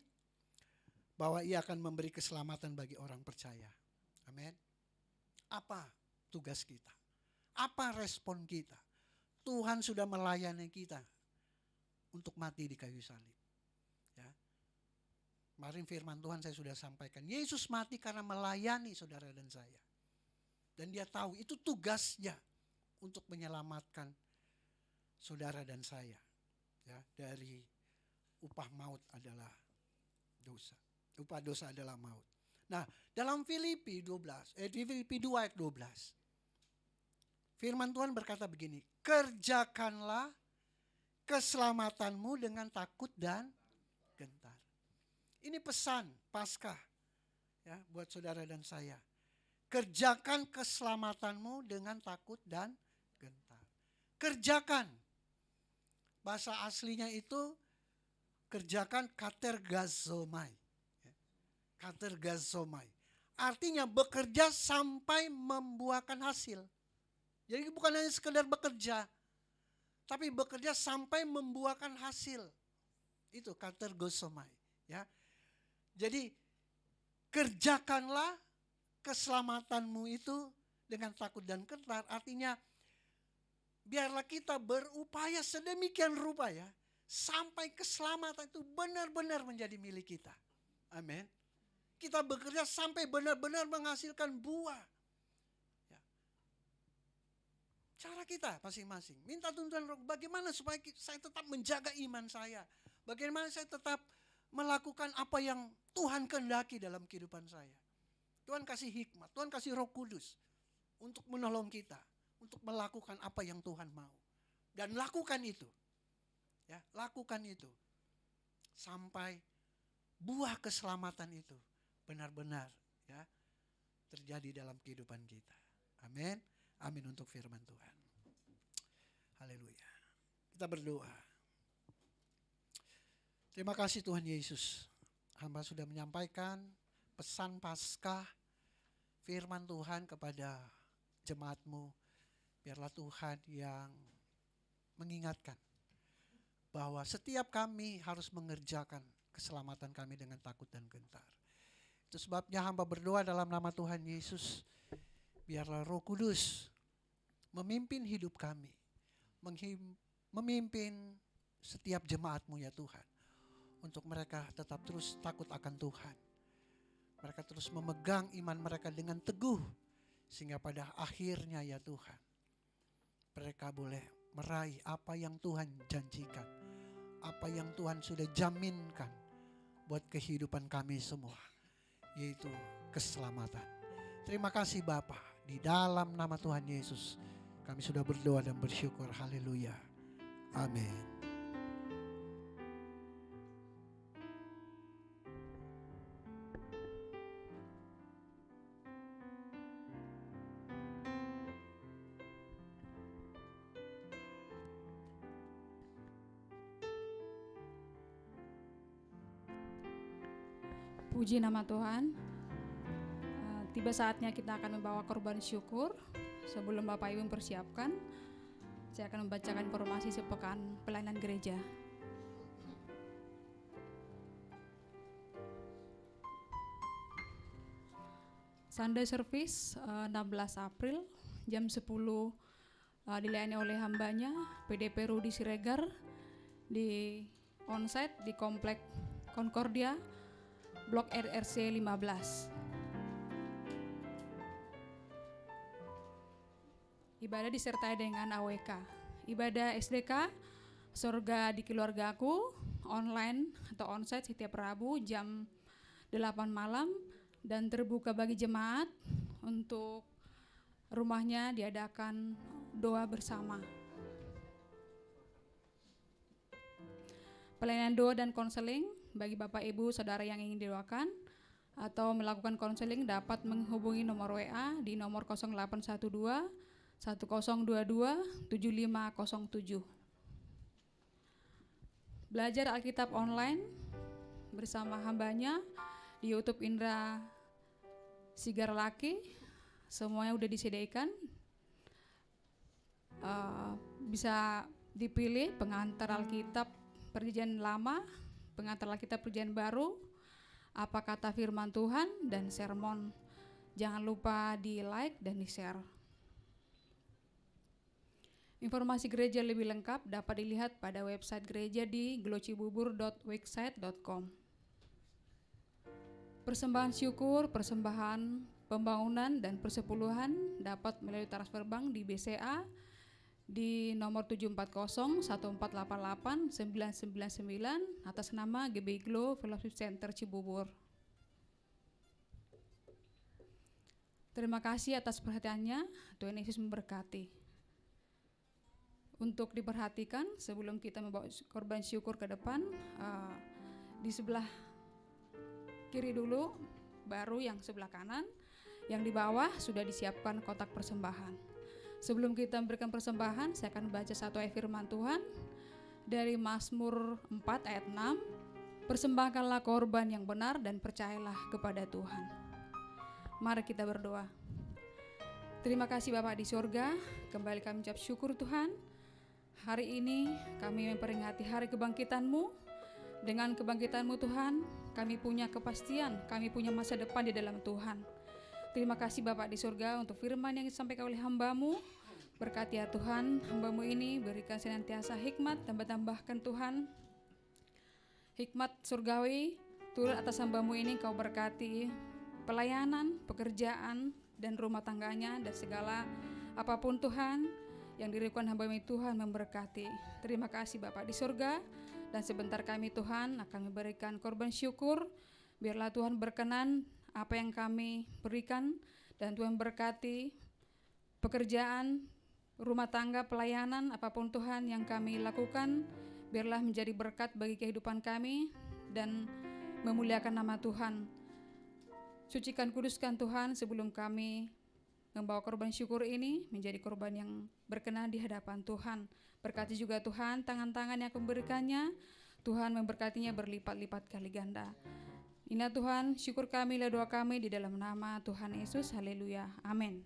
Speaker 5: bahwa Ia akan memberi keselamatan bagi orang percaya. Amin. Apa tugas kita? Apa respon kita? Tuhan sudah melayani kita untuk mati di kayu salib. Ya. Kemarin firman Tuhan saya sudah sampaikan. Yesus mati karena melayani saudara dan saya. Dan Dia tahu itu tugasnya untuk menyelamatkan saudara dan saya. Ya, dari upah maut adalah dosa. Upah dosa adalah maut. Nah, dalam Filipi 2 ayat 12. Firman Tuhan berkata begini, kerjakanlah keselamatanmu dengan takut dan gentar. Ini pesan Paskah ya buat saudara dan saya. Kerjakan keselamatanmu dengan takut dan gentar. Kerjakan. Bahasa aslinya itu kerjakan katergazomai. Katergazomai. Artinya bekerja sampai membuahkan hasil. Jadi bukan hanya sekedar bekerja, tapi bekerja sampai membuahkan hasil. Itu katergazomai, ya. Jadi kerjakanlah keselamatanmu itu dengan takut dan gentar. Artinya biarlah kita berupaya sedemikian rupa ya, sampai keselamatan itu benar-benar menjadi milik kita. Amin. Kita bekerja sampai benar-benar menghasilkan buah. Ya. Cara kita masing-masing. Minta tuntunan Roh, bagaimana supaya saya tetap menjaga iman saya. Bagaimana saya tetap melakukan apa yang Tuhan kehendaki dalam kehidupan saya. Tuhan kasih hikmat, Tuhan kasih Roh Kudus untuk menolong kita, untuk melakukan apa yang Tuhan mau. Dan lakukan itu. Ya, lakukan itu. Sampai buah keselamatan itu benar-benar ya terjadi dalam kehidupan kita. Amin. Amin untuk firman Tuhan. Haleluya. Kita berdoa. Terima kasih Tuhan Yesus. Hamba sudah menyampaikan pesan Paskah, firman Tuhan kepada jemaat-Mu. Biarlah Tuhan yang mengingatkan bahwa setiap kami harus mengerjakan keselamatan kami dengan takut dan gentar. Itu sebabnya hamba berdoa dalam nama Tuhan Yesus. Biarlah Roh Kudus memimpin hidup kami. Memimpin setiap jemaat-Mu ya Tuhan. Untuk mereka tetap terus takut akan Tuhan. Mereka terus memegang iman mereka dengan teguh. Sehingga pada akhirnya ya Tuhan, mereka boleh meraih apa yang Tuhan janjikan. Apa yang Tuhan sudah jaminkan buat kehidupan kami semua. Yaitu keselamatan. Terima kasih Bapa. Di dalam nama Tuhan Yesus kami sudah berdoa dan bersyukur. Haleluya. Amin.
Speaker 6: Puji nama Tuhan. Tiba saatnya kita akan membawa korban syukur. Sebelum Bapak Ibu mempersiapkan, saya akan membacakan informasi sepekan pelayanan gereja. Sunday service 16 April jam 10 dilayani oleh hambanya PDP Rudi Siregar di onsite di Komplek Concordia Blok RRC 15. Ibadah disertai dengan AWK. Ibadah SDK Surga di Keluargaku online atau onsite setiap Rabu jam 8 malam dan terbuka bagi jemaat. Untuk rumahnya diadakan doa bersama. Pelayanan doa dan konseling bagi Bapak Ibu Saudara yang ingin didoakan atau melakukan konseling dapat menghubungi nomor WA di nomor 0812 1022 7507. Belajar Alkitab online bersama hambanya di YouTube Indra Sigar Laki, semuanya udah disediakan. Bisa dipilih pengantar Alkitab Perjanjian Lama, pengantar Alkitab Perjanjian Baru, apa kata firman Tuhan, dan sermon. Jangan lupa di like dan di share. Informasi gereja lebih lengkap dapat dilihat pada website gereja di glocibubur.wixsite.com. Persembahan syukur, persembahan pembangunan dan persepuluhan dapat melalui transfer bank di BCA di nomor 740-1488-999 atas nama GBI Glo Fellowship Center Cibubur. Terima kasih atas perhatiannya. Tuhan Yesus memberkati. Untuk diperhatikan sebelum kita membawa korban syukur ke depan, di sebelah kiri dulu, baru yang sebelah kanan, yang di bawah sudah disiapkan kotak persembahan. Sebelum kita memberikan persembahan, saya akan baca satu ayat firman Tuhan dari Mazmur 4 ayat 6. Persembahkanlah korban yang benar dan percayalah kepada Tuhan. Mari kita berdoa. Terima kasih Bapa di surga, kembali kami ucap syukur Tuhan. Hari ini kami memperingati hari kebangkitan-Mu. Dengan kebangkitan-Mu Tuhan, kami punya kepastian, kami punya masa depan di dalam Tuhan. Terima kasih Bapak di surga untuk firman yang disampaikan oleh hamba-Mu. Berkati ya Tuhan, hamba-Mu ini berikan senantiasa hikmat dan bertambahkan Tuhan hikmat surgawi turut atas hamba-Mu ini. Kau berkati pelayanan, pekerjaan, dan rumah tangganya dan segala apapun Tuhan yang dirikan hamba-Mu Tuhan memberkati. Terima kasih Bapak di surga, dan sebentar kami Tuhan akan memberikan korban syukur. Biarlah Tuhan berkenan apa yang kami berikan, dan Tuhan berkati pekerjaan, rumah tangga, pelayanan, apapun Tuhan yang kami lakukan, biarlah menjadi berkat bagi kehidupan kami dan memuliakan nama Tuhan. Sucikan, kuduskan Tuhan sebelum kami membawa korban syukur ini menjadi korban yang berkenan di hadapan Tuhan. Berkati juga Tuhan tangan-tangan yang memberikannya, Tuhan memberkatinya berlipat-lipat kali ganda. Inilah Tuhan, syukur kami, doa kami di dalam nama Tuhan Yesus. Haleluya. Amin.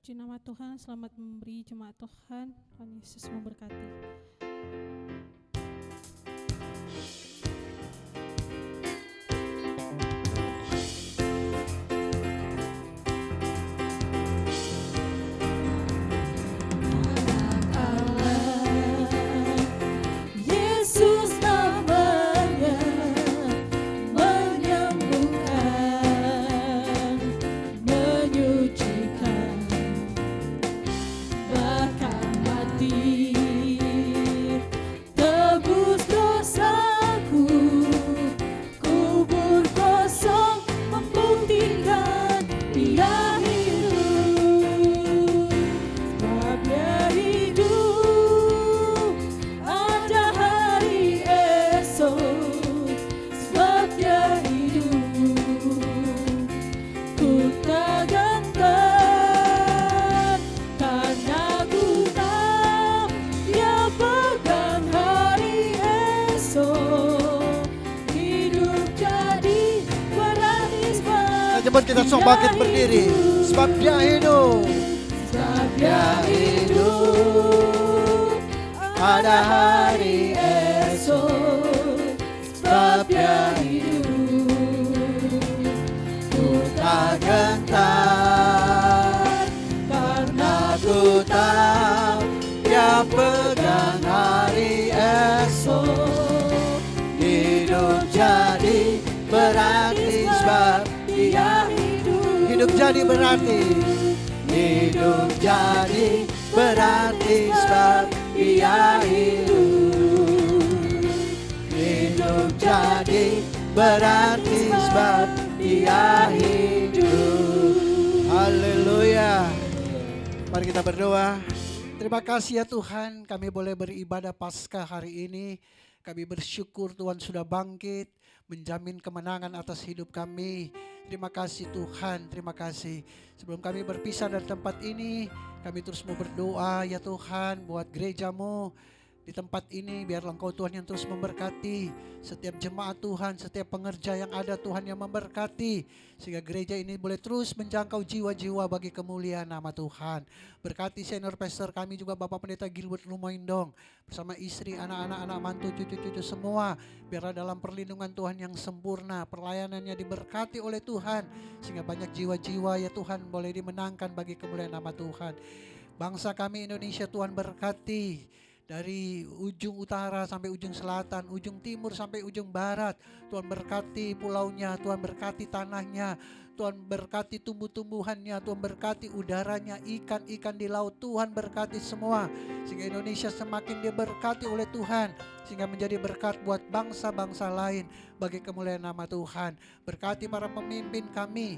Speaker 2: Puji nama Tuhan, selamat memberi jemaat Tuhan. Tuhan Yesus memberkati.
Speaker 7: The
Speaker 4: jemput kita semua bangkit berdiri. Sebab Dia hidup. Sebab Dia hidup. Pada hari esok. Sebab Dia hidup. Ku tak gentar. Karena ku tahu Dia pegang hari esok. Hidup jadi berarti sebab Dia hidup. Hidup jadi berarti. Hidup jadi berarti sebab Dia hidup. Hidup jadi berarti sebab Dia hidup. Haleluya. Mari kita berdoa. Terima kasih ya Tuhan, kami boleh beribadah Paskah hari ini. Kami bersyukur Tuhan sudah bangkit, menjamin kemenangan atas hidup kami. Terima kasih Tuhan, terima kasih. Sebelum kami berpisah dari tempat ini, kami terus mau berdoa ya Tuhan buat gereja-Mu di tempat ini. Biarlah Engkau Tuhan yang terus memberkati setiap jemaat Tuhan, setiap pengerja yang ada Tuhan yang memberkati. Sehingga gereja ini boleh terus menjangkau jiwa-jiwa bagi kemuliaan nama Tuhan. Berkati senior pastor kami juga Bapak Pendeta Gilbert Lumoindong. Bersama istri, anak-anak, anak mantu, cucu-cucu semua. Biarlah dalam perlindungan Tuhan yang sempurna, pelayanannya diberkati oleh Tuhan. Sehingga banyak jiwa-jiwa ya Tuhan boleh dimenangkan bagi kemuliaan nama Tuhan. Bangsa kami Indonesia Tuhan berkati. Dari ujung utara sampai ujung selatan, ujung timur sampai ujung barat. Tuhan berkati pulaunya, Tuhan berkati tanahnya, Tuhan berkati tumbuh-tumbuhannya, Tuhan berkati udaranya, ikan-ikan di laut. Tuhan berkati semua, sehingga Indonesia semakin diberkati oleh Tuhan, sehingga menjadi berkat buat bangsa-bangsa lain bagi kemuliaan nama Tuhan. Berkati para pemimpin kami,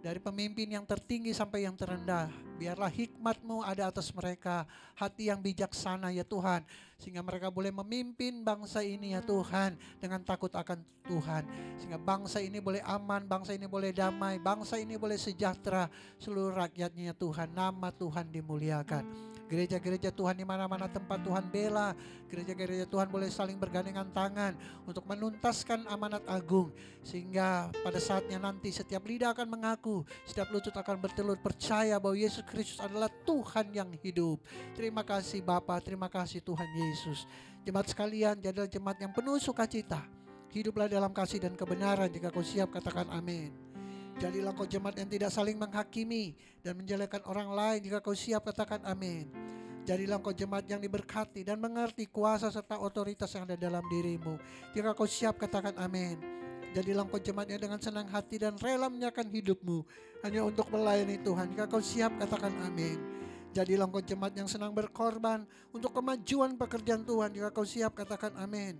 Speaker 4: dari pemimpin yang tertinggi sampai yang terendah. Biarlah hikmat-Mu ada atas mereka, hati yang bijaksana ya Tuhan, sehingga mereka boleh memimpin bangsa ini ya Tuhan dengan takut akan Tuhan. Sehingga bangsa ini boleh aman, bangsa ini boleh damai, bangsa ini boleh sejahtera, seluruh rakyatnya ya Tuhan. Nama Tuhan dimuliakan. Gereja-gereja Tuhan di mana-mana tempat Tuhan bela, gereja-gereja Tuhan boleh saling bergandengan tangan untuk menuntaskan amanat agung, sehingga pada saatnya nanti setiap lidah akan mengaku, setiap lutut akan bertelur percaya bahwa Yesus Kristus adalah Tuhan yang hidup. Terima kasih Bapa, terima kasih Tuhan Yesus. Jemaat sekalian, jadilah jemaat yang penuh sukacita. Hiduplah dalam kasih dan kebenaran. Jika kau siap, katakan amin. Jadilah kau jemaat yang tidak saling menghakimi dan menjelekkan orang lain. Jika kau siap, katakan amin. Jadilah kau jemaat yang diberkati dan mengerti kuasa serta otoritas yang ada dalam dirimu. Jika kau siap, katakan amin. Jadilah kau jemaat yang dengan senang hati dan rela menyerahkan hidupmu hanya untuk melayani Tuhan. Jika kau siap, katakan amin. Jadilah kau jemaat yang senang berkorban untuk kemajuan pekerjaan Tuhan. Jika kau siap, katakan amin.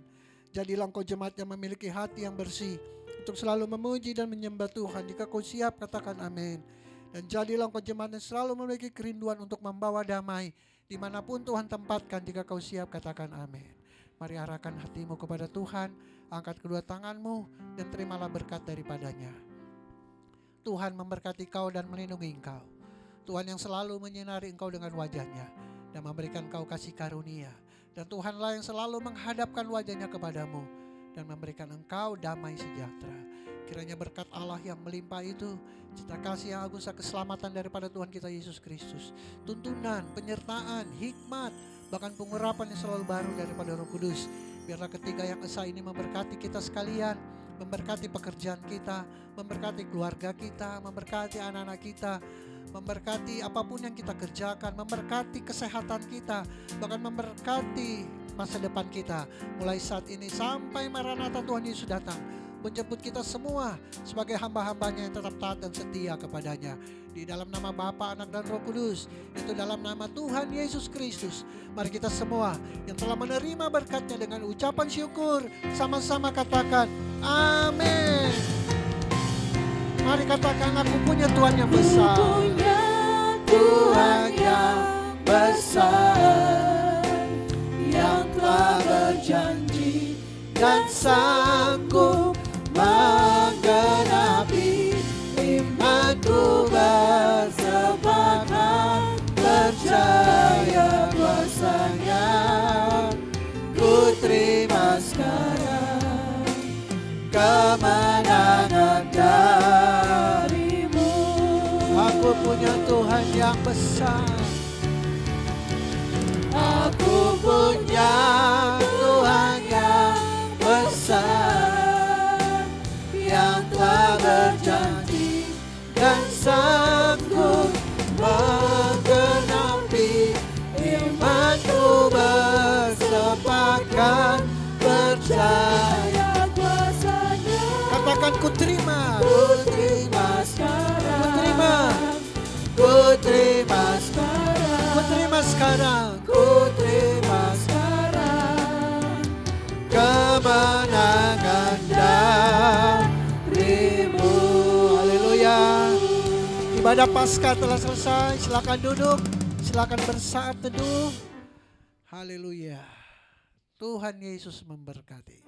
Speaker 4: Jadilah kau jemaat yang memiliki hati yang bersih untuk selalu memuji dan menyembah Tuhan. Jika kau siap, katakan amin. Dan jadilah kau jemaat yang selalu memiliki kerinduan untuk membawa damai dimanapun Tuhan tempatkan. Jika kau siap, katakan amin. Mari arahkan hatimu kepada Tuhan, angkat kedua tanganmu dan terimalah berkat daripadanya. Tuhan memberkati kau dan melindungi engkau. Tuhan yang selalu menyinari engkau dengan wajahnya dan memberikan kau kasih karunia. Dan Tuhanlah yang selalu menghadapkan wajahnya kepadamu dan memberikan engkau damai sejahtera. Kiranya berkat Allah yang melimpah itu, cita kasih yang agung, keselamatan daripada Tuhan kita Yesus Kristus, tuntunan, penyertaan, hikmat, bahkan pengurapan yang selalu baru daripada Roh Kudus. Biarlah ketiga yang esa ini memberkati kita sekalian, memberkati pekerjaan kita, memberkati keluarga kita, memberkati anak-anak kita, memberkati apapun yang kita kerjakan, memberkati kesehatan kita, bahkan memberkati masa depan kita. Mulai saat ini sampai Maranatha Tuhan Yesus datang, menjemput kita semua sebagai hamba-hambanya yang tetap taat dan setia kepadanya. Di dalam nama Bapa, Anak dan Roh Kudus, itu dalam nama Tuhan Yesus Kristus. Mari kita semua yang telah menerima berkatnya dengan ucapan syukur, sama-sama katakan amin. Mari katakan, aku punya Tuhan yang besar. Tuhan yang besar, yang telah berjanji dan sanggup menggenapi. Imanku bersepakat, percaya kuasanya. Ku terima sekarang kemenangan dari Aku punya Tuhan yang besar. Aku punya Tuhan yang besar, yang telah berjanji dan sanggup menggenapi. Imanku bersepakat percaya kuasanya. Katakan ku terima, ku terima sekarang, ku terima, ku terima sekarang, ku terima sekarang, ku terima sekarang kemenangan darimu. Haleluya. Ibadah Paskah telah selesai. Silakan duduk, silakan bersaat teduh. Haleluya. Tuhan Yesus memberkati.